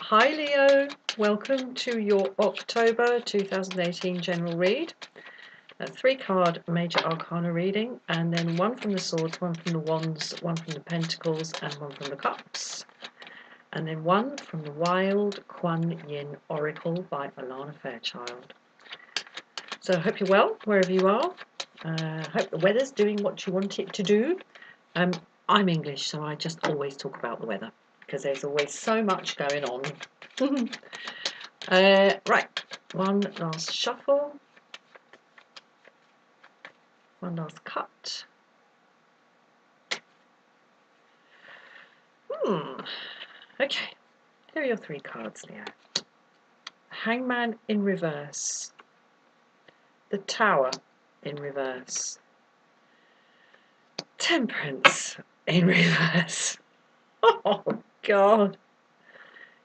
Hi Leo, welcome to your October 2018 general read. A 3-card major arcana reading, and then one from the swords, one from the wands, one from the pentacles, and one from the cups. And then one from the Wild Kuan Yin Oracle by Alana Fairchild. So I hope you're well, wherever you are. Hope the weather's doing what you want it to do. I'm English, so I just always talk about the weather, because there's always so much going on. Right, one last shuffle, one last cut. Okay, here are your 3 cards, Leo. Hangman in reverse, the Tower in reverse, Temperance in reverse. Oh God.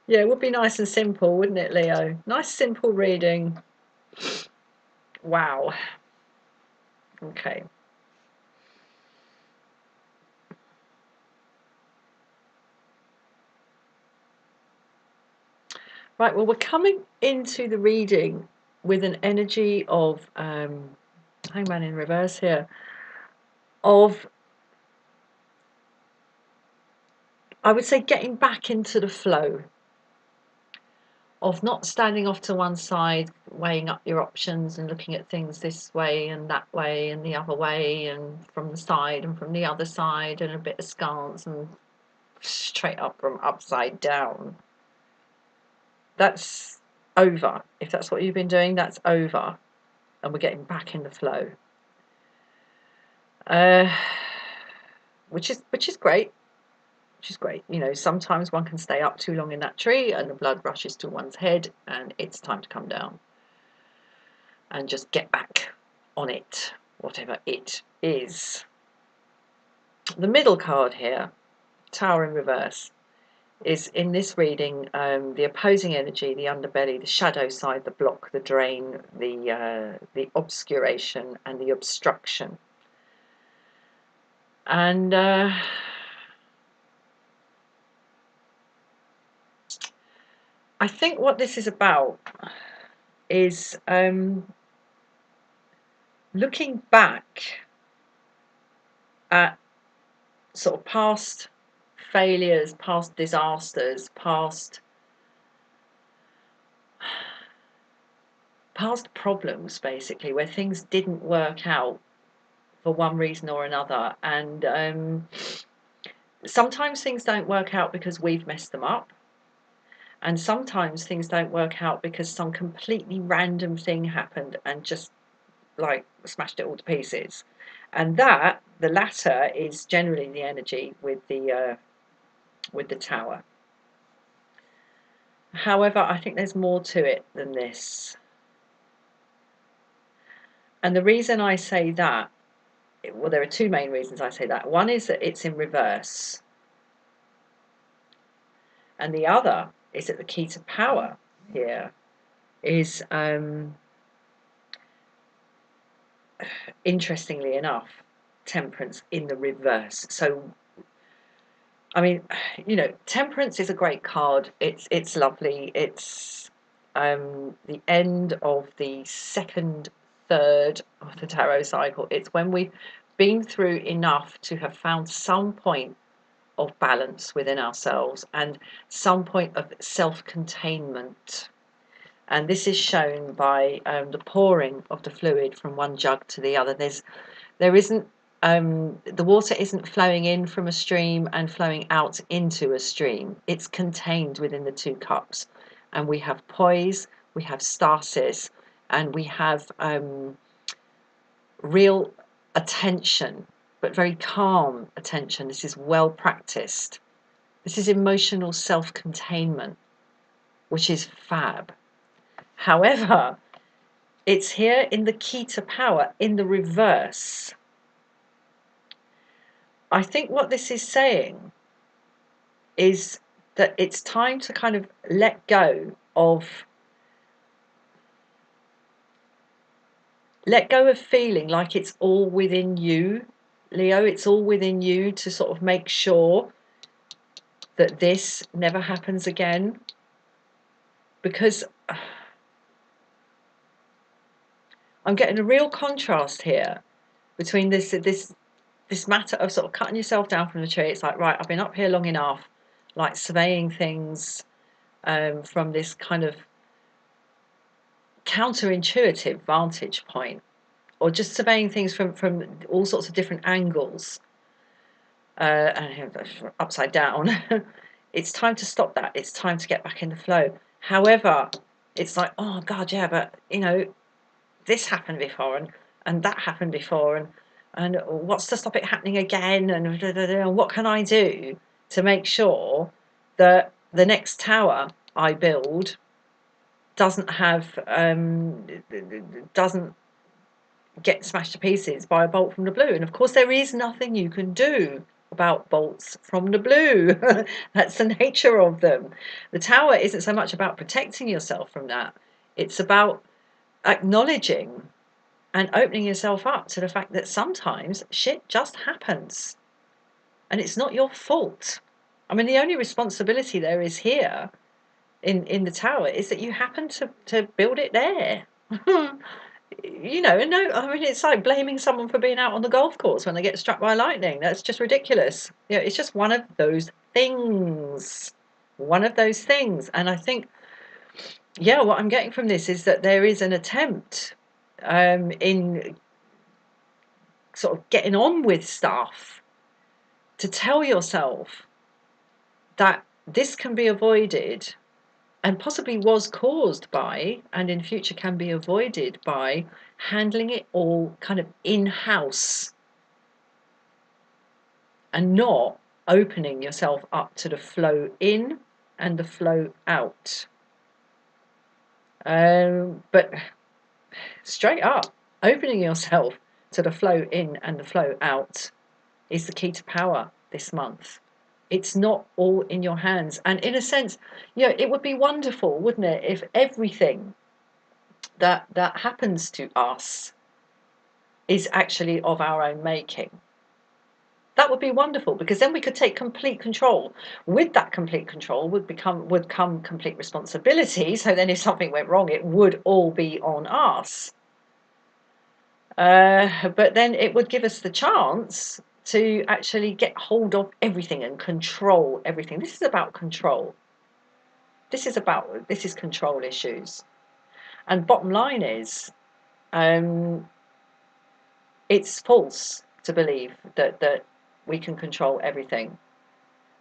Yeah, it would be nice and simple, wouldn't it, Leo? Nice simple reading. Wow. Okay. Right, well, we're coming into the reading with an energy of Hangman in reverse here, of, I would say, getting back into the flow, of not standing off to one side, weighing up your options and looking at things this way and that way and the other way and from the side and from the other side and a bit askance and straight up from upside down. That's over. If that's what you've been doing, that's over, and we're getting back in the flow, which is great. Which is great. You know, sometimes one can stay up too long in that tree and the blood rushes to one's head and it's time to come down and just get back on it, whatever it is. The middle card here, Tower in reverse, is in this reading the opposing energy, the underbelly, the shadow side, the block, the drain, the obscuration and the obstruction. And I think what this is about is looking back at sort of past failures, past disasters, past problems, basically, where things didn't work out for one reason or another. And sometimes things don't work out because we've messed them up. And sometimes things don't work out because some completely random thing happened and just like smashed it all to pieces. And that, the latter, is generally the energy with the Tower. However, I think there's more to it than this. And the reason I say that, well, there are 2 main reasons I say that. One is that it's in reverse. And the other is that the key to power here is, interestingly enough, Temperance in the reverse. So, I mean, you know, Temperance is a great card. It's lovely. It's the end of the 2nd third of the tarot cycle. It's when we've been through enough to have found some point of balance within ourselves and some point of self-containment. And this is shown by the pouring of the fluid from one jug to the other. There isn't the water isn't flowing in from a stream and flowing out into a stream. It's contained within the 2 cups, and we have poise, we have stasis, and we have real attention, but very calm attention. This is well practiced. This is emotional self-containment, which is fab. However, it's here in the key to power, in the reverse. I think what this is saying is that it's time to kind of let go of feeling like it's all within you, Leo. It's all within you to sort of make sure that this never happens again. because I'm getting a real contrast here between this matter of sort of cutting yourself down from the tree. It's like, right, I've been up here long enough, like surveying things from this kind of counterintuitive vantage point, or just surveying things from all sorts of different angles, and upside down. It's time to stop that. It's time to get back in the flow. However, it's like, oh God, yeah, but this happened before, and that happened before, and what's to stop it happening again, and what can I do to make sure that the next tower I build doesn't get smashed to pieces by a bolt from the blue. And of course there is nothing you can do about bolts from the blue. That's the nature of them. The tower isn't so much about protecting yourself from that, it's about acknowledging and opening yourself up to the fact that sometimes shit just happens and it's not your fault. I mean, the only responsibility there is here in the tower is that you happen to build it there. And no, I mean, it's like blaming someone for being out on the golf course when they get struck by lightning. That's just ridiculous. It's just one of those things. One of those things. And I think, what I'm getting from this is that there is an attempt in sort of getting on with stuff to tell yourself that this can be avoided and possibly was caused by, and in future can be avoided by, handling it all kind of in-house and not opening yourself up to the flow in and the flow out. But straight up, opening yourself to the flow in and the flow out is the key to power this month. It's not all in your hands. And in a sense, it would be wonderful, wouldn't it, if everything that happens to us is actually of our own making. That would be wonderful, because then we could take complete control. With that complete control would come complete responsibility. So then if something went wrong, it would all be on us. But then it would give us the chance to actually get hold of everything and control everything. This is about control. This is control issues. And bottom line is, it's false to believe that we can control everything.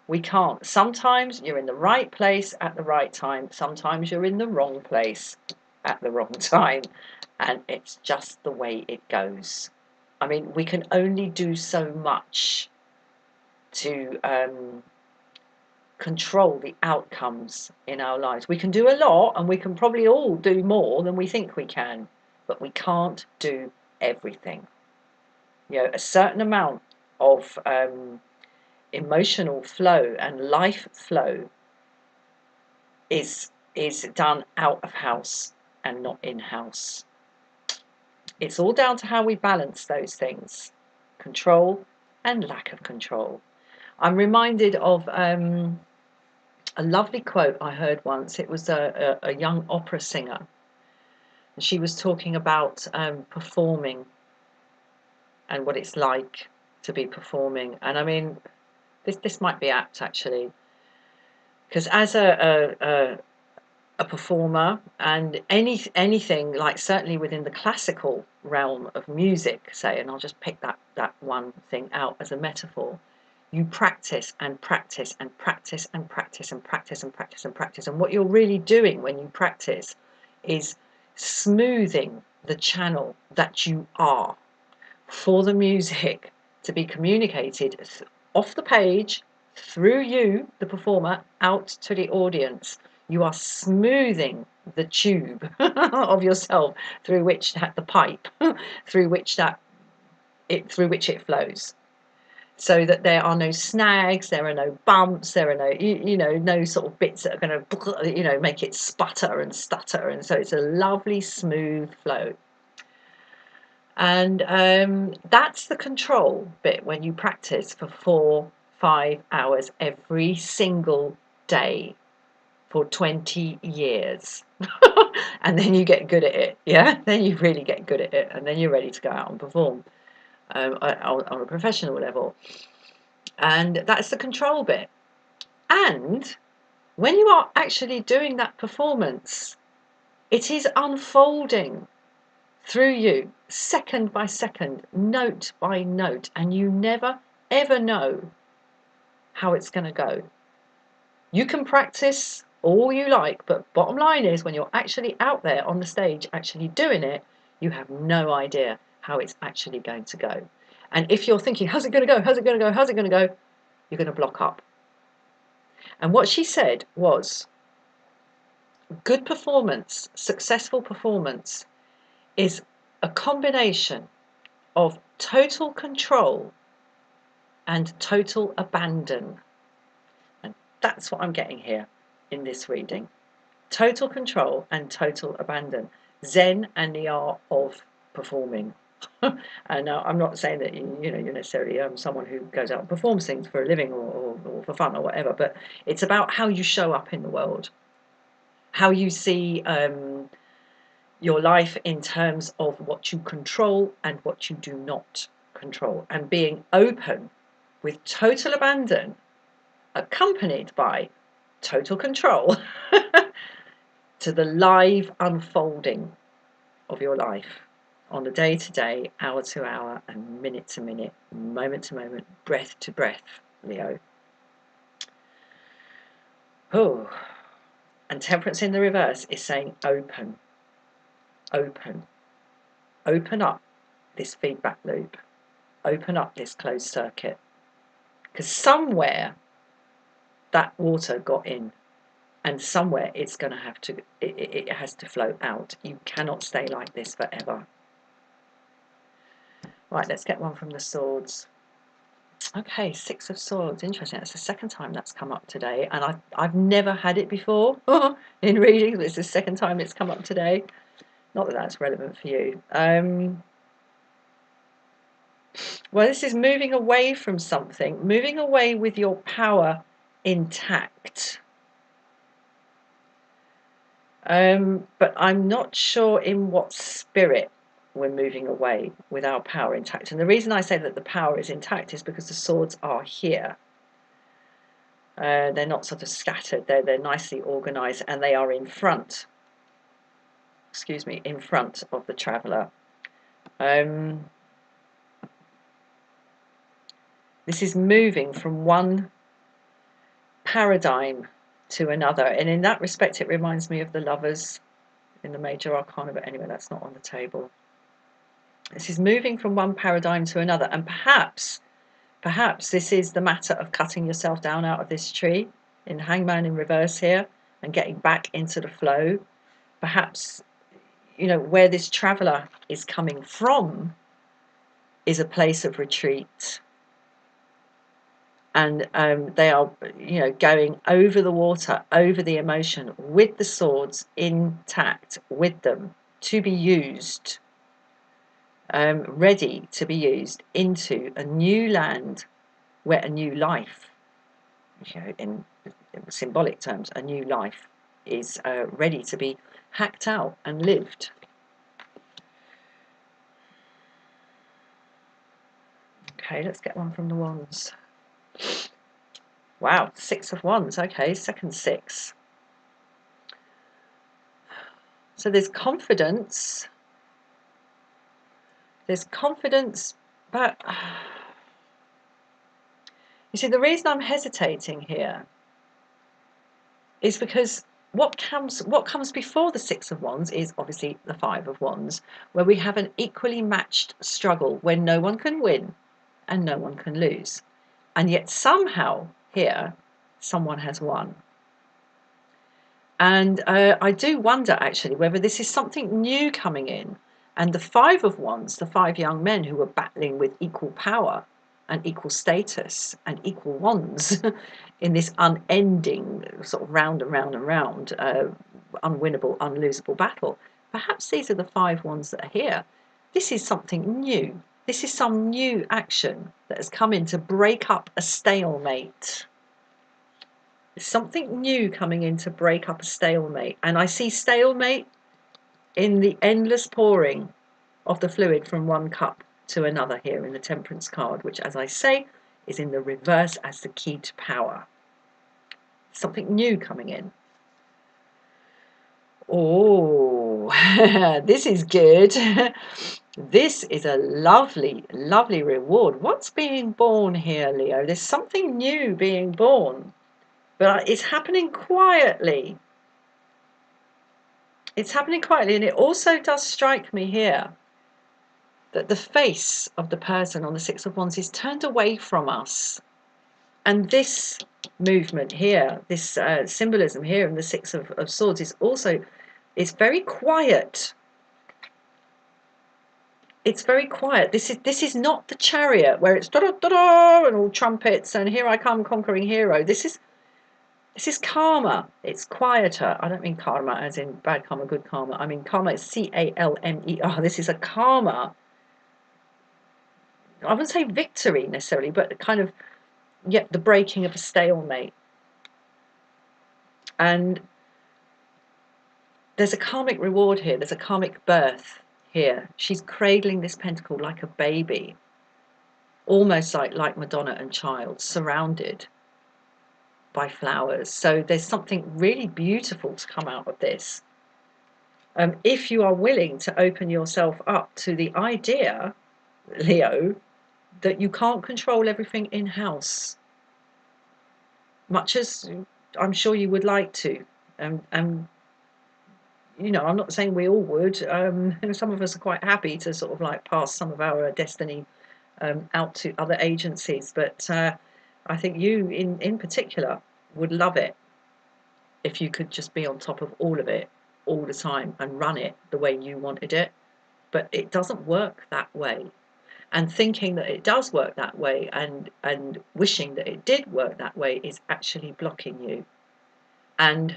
We can't. Sometimes you're in the right place at the right time. Sometimes you're in the wrong place at the wrong time. And it's just the way it goes. I mean, we can only do so much to control the outcomes in our lives. We can do a lot, and we can probably all do more than we think we can, but we can't do everything. A certain amount of emotional flow and life flow is done out of house and not in house. It's all down to how we balance those things, control and lack of control. I'm reminded of a lovely quote I heard once. It was a young opera singer. She was talking about performing and what it's like to be performing. And I mean, this might be apt, actually, because as a performer, and anything, like certainly within the classical realm of music, say, and I'll just pick that one thing out as a metaphor, you practice and practice and practice and practice and practice and practice and practice. And what you're really doing when you practice is smoothing the channel that you are for the music to be communicated off the page, through you, the performer, out to the audience. You are smoothing the tube of yourself through which the pipe through which it flows, so that there are no snags, there are no bumps, there are no no sort of bits that are going to make it sputter and stutter, and so it's a lovely smooth flow. And that's the control bit when you practice for 4-5 hours every single day for 20 years. And then you get good at it, yeah? Then you really get good at it, and then you're ready to go out and perform on a professional level. And that's the control bit. And when you are actually doing that performance, it is unfolding through you, second by second, note by note, and you never, ever know how it's going to go. You can practice all you like, but bottom line is when you're actually out there on the stage, actually doing it, you have no idea how it's actually going to go. And if you're thinking, how's it going to go? How's it going to go? How's it going to go? You're going to block up. And what she said was, good performance, successful performance, is a combination of total control and total abandon. And that's what I'm getting here in this reading. Total control and total abandon. Zen and the art of performing. And I'm not saying that you're necessarily someone who goes out and performs things for a living or for fun or whatever, but it's about how you show up in the world, how you see your life in terms of what you control and what you do not control, and being open with total abandon accompanied by total control to the live unfolding of your life on a day-to-day, hour-to-hour, and minute-to-minute, moment-to-moment, breath-to-breath, Leo. Oh, and Temperance in the reverse is saying open, open, open up this feedback loop, open up this closed circuit, because somewhere that water got in, and somewhere it's going to have to, it has to flow out. You cannot stay like this forever. Right, let's get one from the swords. Okay, Six of Swords. Interesting. That's the second time that's come up today, and I've never had it before in readings, but it's the second time it's come up today. Not that that's relevant for you. Well, this is moving away from something, moving away with your power intact. But I'm not sure in what spirit we're moving away with our power intact. And the reason I say that the power is intact is because the swords are here. They're not sort of scattered, they're nicely organised, and they are in front. Excuse me, in front of the traveller. This is moving from one paradigm to another, and in that respect it reminds me of the Lovers in the Major Arcana, but anyway, that's not on the table. This is moving from one paradigm to another, and perhaps this is the matter of cutting yourself down out of this tree in Hangman in reverse here and getting back into the flow. Perhaps, where this traveller is coming from is a place of retreat, and they are, going over the water, over the emotion, with the swords intact with them, to be used, ready to be used into a new land where a new life, in symbolic terms, a new life is ready to be hacked out and lived. Okay, let's get one from the Wands. Wow, Six of Wands. Okay, second six. So there's confidence. There's confidence, but you see, the reason I'm hesitating here is because what comes before the Six of Wands is obviously the Five of Wands, where we have an equally matched struggle where no one can win and no one can lose. And yet somehow here, someone has won. And I do wonder actually whether this is something new coming in. And the Five of Wands, the five young men who were battling with equal power and equal status and equal wands in this unending sort of round and round and round, unwinnable, unlosable battle. Perhaps these are the five ones that are here. This is something new. This is some new action that has come in to break up a stalemate. something new coming in to break up a stalemate. And I see stalemate in the endless pouring of the fluid from one cup to another here in the Temperance card, which, as I say, is in the reverse as the key to power. Something new coming in. Oh, this is good. This is a lovely, lovely reward. What's being born here, Leo? There's something new being born, but it's happening quietly. It's happening quietly, and it also does strike me here that the face of the person on the Six of Wands is turned away from us. And this movement here, this symbolism here in the Six of Swords is also, it's very quiet. It's very quiet. This is not the Chariot where it's da-da-da-da and all trumpets and here I come conquering hero. This is calmer. It's quieter. I don't mean karma as in bad karma, good karma. I mean karma is C-A-L-M-E-R. This is a calmer, I wouldn't say victory necessarily, but kind of, yeah, the breaking of a stalemate. And there's a karmic reward here. There's a karmic birth here. She's cradling this pentacle like a baby, almost like Madonna and Child, surrounded by flowers. So there's something really beautiful to come out of this. If you are willing to open yourself up to the idea, Leo, that you can't control everything in-house, much as I'm sure you would like to. And you know, I'm not saying we all would. Some of us are quite happy to sort of like pass some of our destiny out to other agencies, but I think you in particular would love it if you could just be on top of all of it all the time and run it the way you wanted it. But it doesn't work that way. And thinking that it does work that way and wishing that it did work that way is actually blocking you. And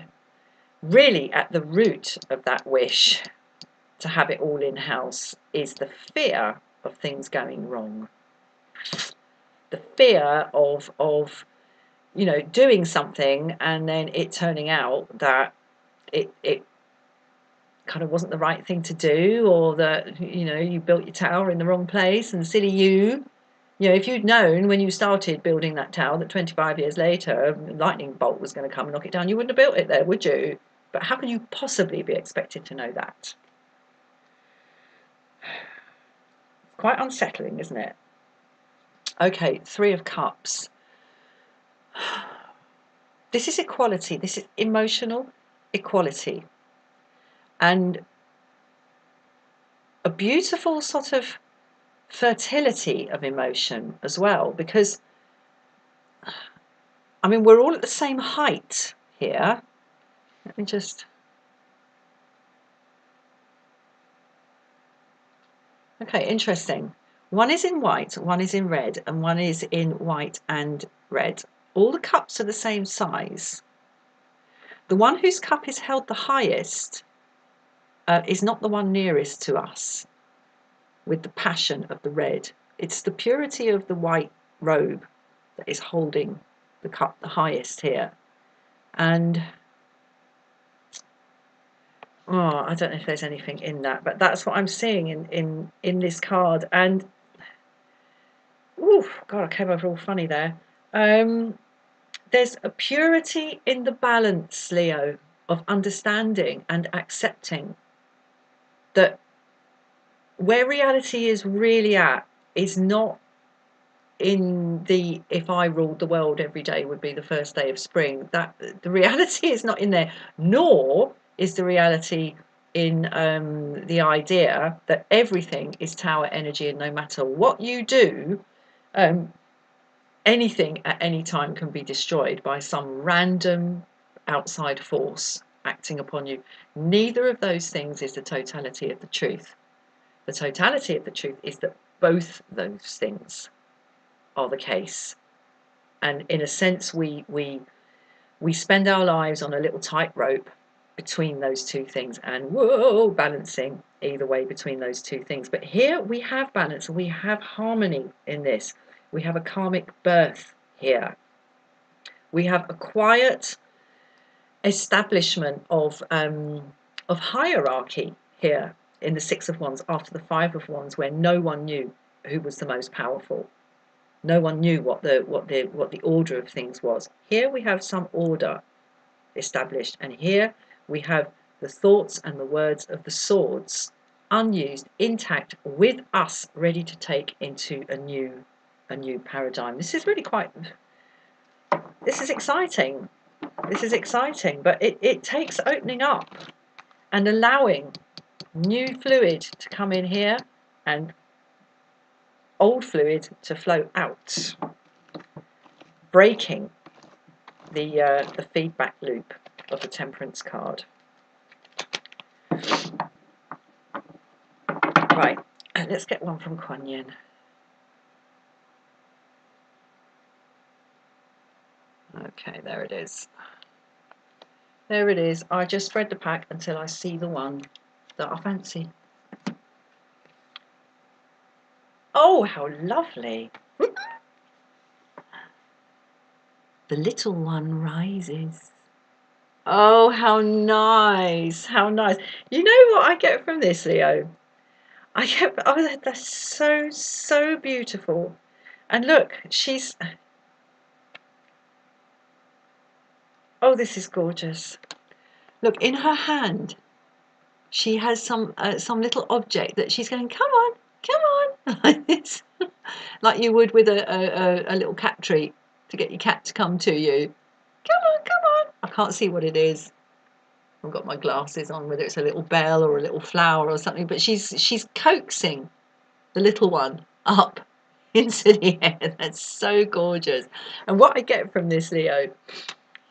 really at the root of that wish to have it all in-house is the fear of things going wrong. The fear of you know, doing something and then it turning out that it kind of wasn't the right thing to do, or that, you know, you built your tower in the wrong place and silly you. You know, if you'd known when you started building that tower that 25 years later a lightning bolt was going to come and knock it down, you wouldn't have built it there, would you? But how can you possibly be expected to know that? Quite unsettling, isn't it? Okay, Three of Cups. This is equality. This is emotional equality. And a beautiful sort of fertility of emotion as well, because, I mean, we're all at the same height here. Let me just... Okay, interesting. One is in white, one is in red, and one is in white and red. All the cups are the same size. The one whose cup is held the highest is not the one nearest to us with the passion of the red. It's the purity of the white robe that is holding the cup the highest here. And oh, I don't know if there's anything in that, but that's what I'm seeing in this card. And oh God, I came over all funny there. There's a purity in the balance, Leo, of understanding and accepting that where reality is really at is not in the if I ruled the world every day would be the first day of spring. That the reality is not in there, nor is the reality in the idea that everything is tower energy, and no matter what you do, anything at any time can be destroyed by some random outside force acting upon you. Neither of those things is the totality of the truth. The totality of the truth is that both those things are the case. And in a sense, we spend our lives on a little tightrope between those two things, and whoa, balancing either way between those two things. But here we have balance and we have harmony in this. We have a karmic birth here. We have a quiet establishment of hierarchy here in the Six of Wands after the Five of Wands, where no one knew who was the most powerful. No one knew what the order of things was. Here we have some order established, and here we have the thoughts and the words of the swords unused, intact, with us ready to take into a new paradigm. This is really this is exciting. This is exciting, but it takes opening up and allowing new fluid to come in here and old fluid to flow out, breaking the feedback loop of the Temperance card. Right, let's get one from Kuan Yin. Okay, there it is. There it is. I just spread the pack until I see the one that I fancy. Oh, how lovely. The little one rises. Oh, how nice. How nice. You know what I get from this, Leo? I get, oh, that's so, so beautiful. And look, she's, oh, this is gorgeous. Look, in her hand, she has some little object that she's going, come on, come on, like this, like you would with a little cat treat to get your cat to come to you. Come on, come on. I can't see what it is. I've got my glasses on, whether it's a little bell or a little flower or something, but she's coaxing the little one up into the air. That's so gorgeous. And what I get from this, Leo,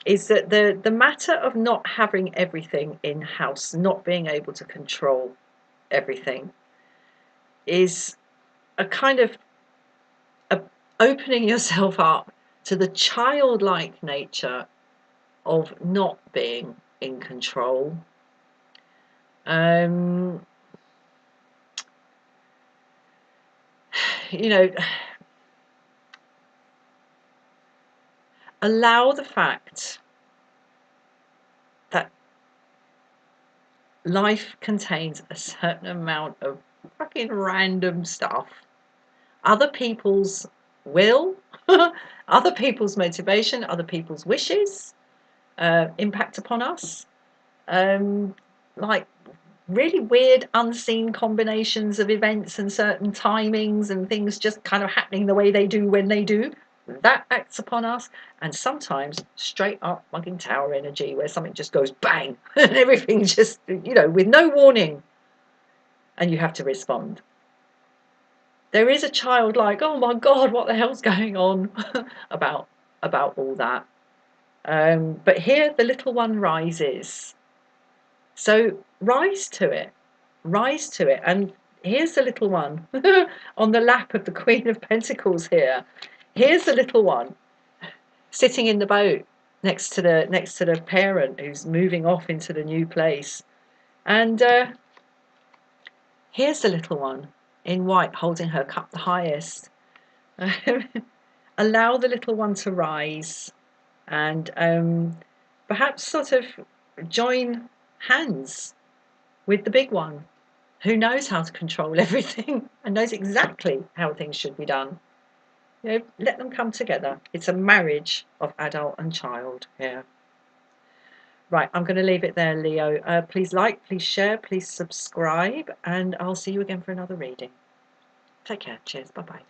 is that the matter of not having everything in house, not being able to control everything, is a kind of opening yourself up to the childlike nature of not being in control. You know, allow the fact that life contains a certain amount of fucking random stuff. Other people's will, other people's motivation, other people's wishes impact upon us. Like really weird unseen combinations of events and certain timings and things just kind of happening the way they do when they do. That acts upon us, and sometimes straight up fucking tower energy where something just goes bang and everything just, you know, with no warning, and you have to respond. There is a child like, oh my God, what the hell's going on about all that. But here the little one rises. So rise to it, rise to it. And here's the little one on the lap of the Queen of Pentacles here. Here's the little one sitting in the boat next to the parent who's moving off into the new place. And here's the little one in white holding her cup the highest. Allow the little one to rise and perhaps sort of join hands with the big one, who knows how to control everything and knows exactly how things should be done. You know, let them come together. It's a marriage of adult and child here. Right, I'm going to leave it there, Leo. Please like, please share, please subscribe, and I'll see you again for another reading. Take care. Cheers. Bye-bye.